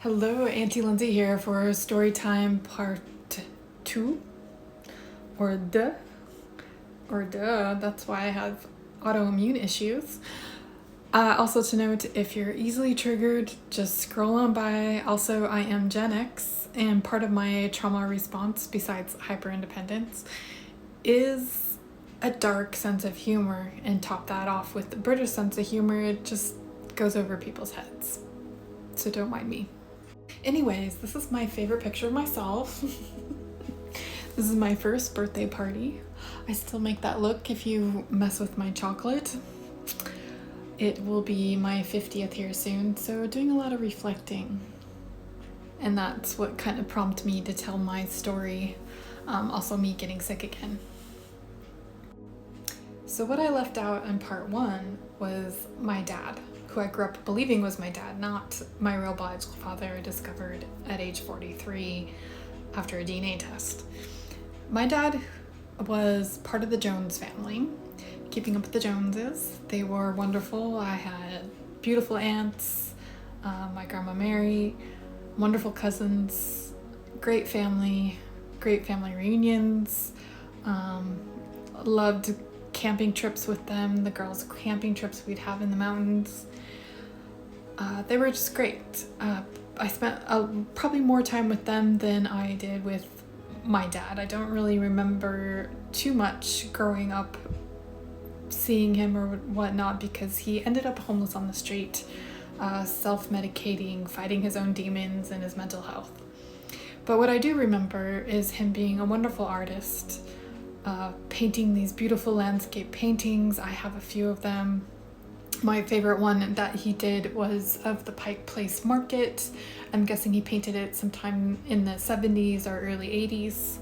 Hello, Auntie Lindsay here for Storytime Part 2. Or duh. That's why I have autoimmune issues. Also to note, if you're easily triggered, just scroll on by. Also, I am Gen X, and part of my trauma response, besides hyperindependence, is a dark sense of humor. And top that off with the British sense of humor, it just goes over people's heads. So don't mind me. Anyways, this is my favorite picture of myself. This is my first birthday party. I still make that look if you mess with my chocolate. It will be my 50th here soon, so doing a lot of reflecting. And that's what kind of prompted me to tell my story. Also me getting sick again. So what I left out in part 1 was my dad, who I grew up believing was my dad, not my real biological father, discovered at age 43 after a DNA test. My dad was part of the Jones family, keeping up with the Joneses. They were wonderful. I had beautiful aunts, my grandma Mary, wonderful cousins, great family reunions, loved camping trips with them, the girls' camping trips we'd have in the mountains. They were just great. I spent probably more time with them than I did with my dad. I don't really remember too much growing up seeing him or whatnot because he ended up homeless on the street, self-medicating, fighting his own demons and his mental health. But what I do remember is him being a wonderful artist, painting these beautiful landscape paintings. I have a few of them. My favorite one that he did was of the Pike Place Market. I'm guessing he painted it sometime in the 70s or early 80s.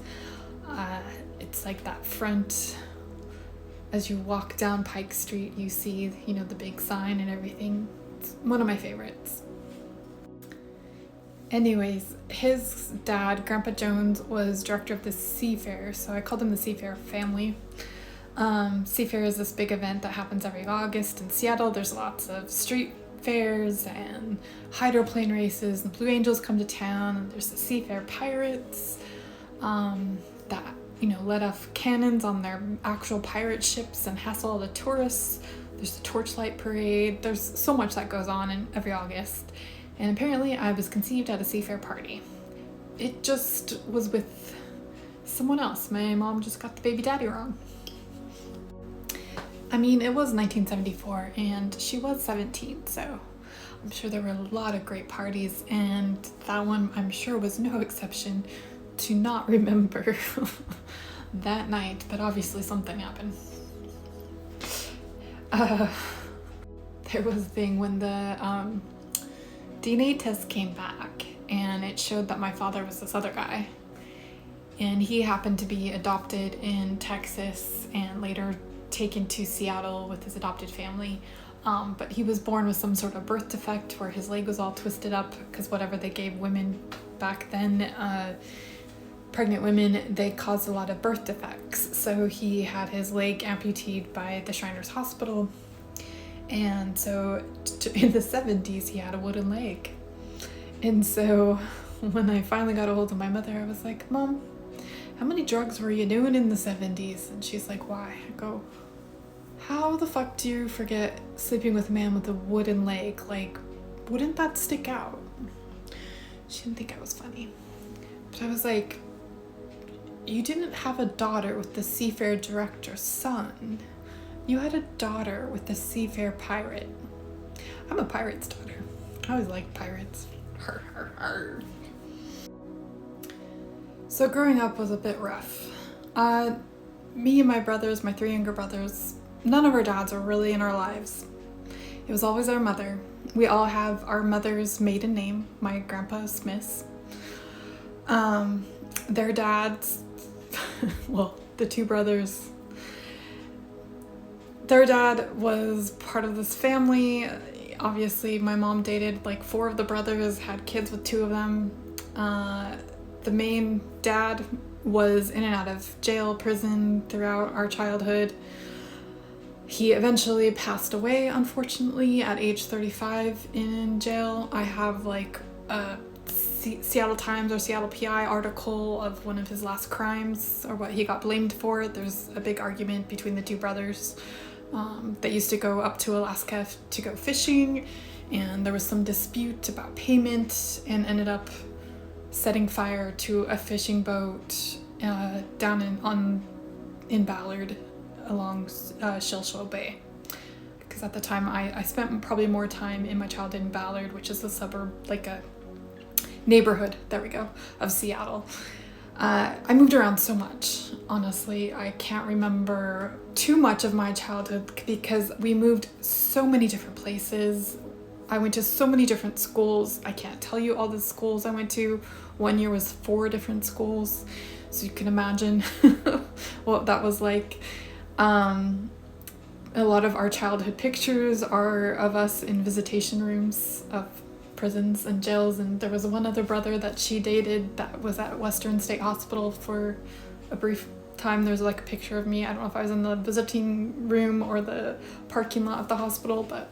It's like that front, as you walk down Pike Street, you see, the big sign and everything. It's one of my favorites. Anyways, his dad, Grandpa Jones, was director of the Seafair, so I called him the Seafair family. Seafair is this big event that happens every August in Seattle. There's lots of street fairs and hydroplane races, and Blue Angels come to town, and there's the Seafair Pirates that let off cannons on their actual pirate ships and hassle all the tourists. There's the torchlight parade. There's so much that goes on in every August, and apparently I was conceived at a Seafair party. It just was with someone else. My mom just got the baby daddy wrong. I mean, it was 1974 and she was 17, so I'm sure there were a lot of great parties, and that one I'm sure was no exception to not remember that night, but obviously something happened. There was a thing when the DNA test came back and it showed that my father was this other guy, and he happened to be adopted in Texas and later taken to Seattle with his adopted family, but he was born with some sort of birth defect where his leg was all twisted up because whatever they gave women back then, pregnant women, they caused a lot of birth defects. So he had his leg amputated by the Shriners Hospital, and so in the 70s he had a wooden leg. And so when I finally got a hold of my mother, I was like, Mom, how many drugs were you doing in the 70s? And she's like, why? I go, how the fuck do you forget sleeping with a man with a wooden leg? Like, wouldn't that stick out? She didn't think I was funny. But I was like, you didn't have a daughter with the Seafair director's son. You had a daughter with the Seafair pirate. I'm a pirate's daughter. I always liked pirates. Har, har, har. So growing up was a bit rough. Me and my brothers, my 3 younger brothers, none of our dads were really in our lives. It was always our mother. We all have our mother's maiden name. My grandpa Smith. Their dads, well, the 2 brothers, their dad was part of this family. Obviously, my mom dated like 4 of the brothers, had kids with 2 of them. The main dad was in and out of jail, prison throughout our childhood. He eventually passed away, unfortunately, at age 35 in jail. I have like a Seattle Times or Seattle PI article of one of his last crimes or what he got blamed for. There's a big argument between the two brothers that used to go up to Alaska to go fishing, and there was some dispute about payment and ended up setting fire to a fishing boat down in Ballard along Shilshaw Bay. Because at the time I spent probably more time in my childhood in Ballard, which is a suburb, like a neighborhood, there we go, of Seattle. I moved around so much, honestly. I can't remember too much of my childhood because we moved so many different places. I went to so many different schools. I can't tell you all the schools I went to. One year was 4 different schools, so you can imagine what that was like. A lot of our childhood pictures are of us in visitation rooms of prisons and jails, and there was one other brother that she dated that was at Western State Hospital for a brief time. There's like a picture of me. I don't know if I was in the visiting room or the parking lot of the hospital, but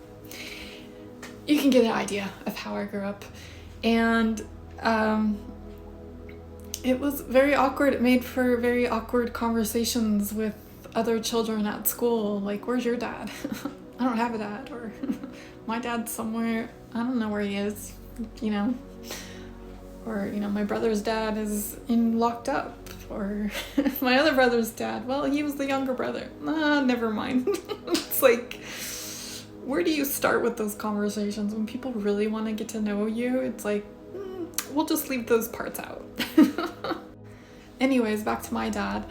you can get an idea of how I grew up. And it was very awkward. It made for very awkward conversations with other children at school, like, where's your dad? I don't have a dad. Or my dad's somewhere, I don't know where he is, you know. Or, you know, my brother's dad is locked up. Or my other brother's dad, well, he was the younger brother. Never mind. It's like, where do you start with those conversations? When people really want to get to know you, it's like, we'll just leave those parts out. Anyways, back to my dad.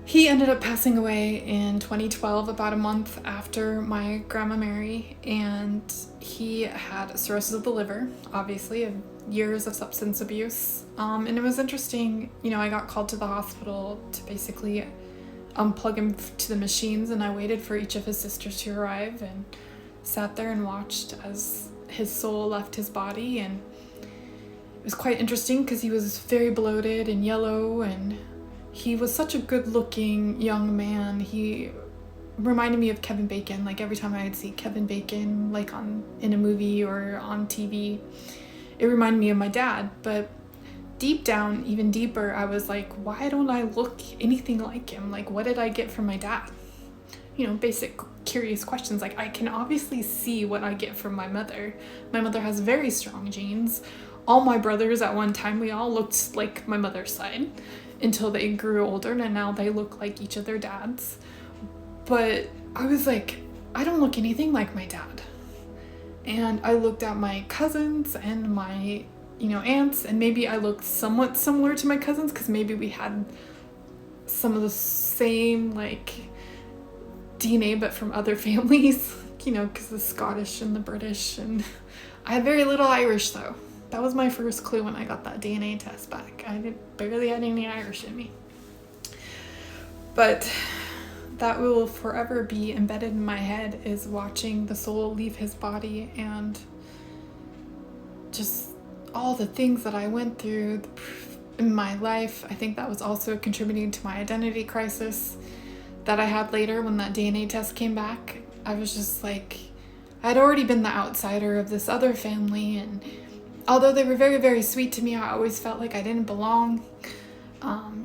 He ended up passing away in 2012, about a month after my Grandma Mary, and he had cirrhosis of the liver, obviously, and years of substance abuse. And it was interesting, you know, I got called to the hospital to basically unplug him to the machines, and I waited for each of his sisters to arrive and sat there and watched as his soul left his body. And it was quite interesting because he was very bloated and yellow, and he was such a good-looking young man. He reminded me of Kevin Bacon. Like, every time I'd see Kevin Bacon, like in a movie or on TV, it reminded me of my dad. But deep down, even deeper, I was like, why don't I look anything like him? Like, what did I get from my dad? You know, basic curious questions. Like, I can obviously see what I get from my mother. My mother has very strong genes. All my brothers at one time, we all looked like my mother's side until they grew older, and now they look like each of their dads. But I was like, I don't look anything like my dad. And I looked at my cousins and my, you know, aunts, and maybe I looked somewhat similar to my cousins because maybe we had some of the same, like, DNA, but from other families, you know, because the Scottish and the British. And I had very little Irish, though. That was my first clue when I got that DNA test back. I barely had any Irish in me. But that will forever be embedded in my head, is watching the soul leave his body, and just all the things that I went through in my life. I think that was also contributing to my identity crisis that I had later when that DNA test came back. I was just like, I'd already been the outsider of this other family, and although they were very, very sweet to me, I always felt like I didn't belong.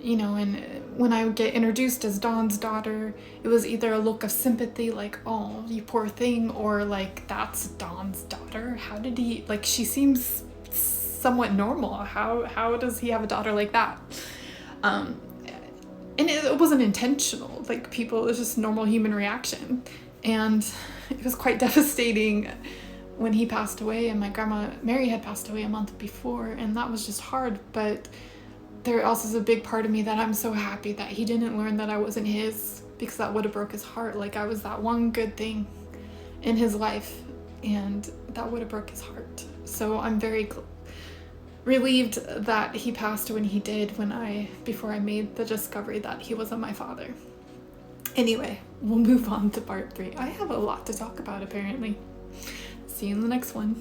You know, and when I would get introduced as Dawn's daughter, it was either a look of sympathy, like, oh, you poor thing, or like, that's Dawn's daughter. How did he, like, she seems somewhat normal. How does he have a daughter like that? And it wasn't intentional. Like, people, it was just normal human reaction. And it was quite devastating when he passed away, and my Grandma Mary had passed away a month before, and that was just hard. But there also is a big part of me that I'm so happy that he didn't learn that I wasn't his, because that would have broke his heart. Like, I was that one good thing in his life, and that would have broke his heart. So I'm very relieved that he passed when he did, before I made the discovery that he wasn't my father. Anyway, we'll move on to part 3. I have a lot to talk about, apparently. See you in the next one.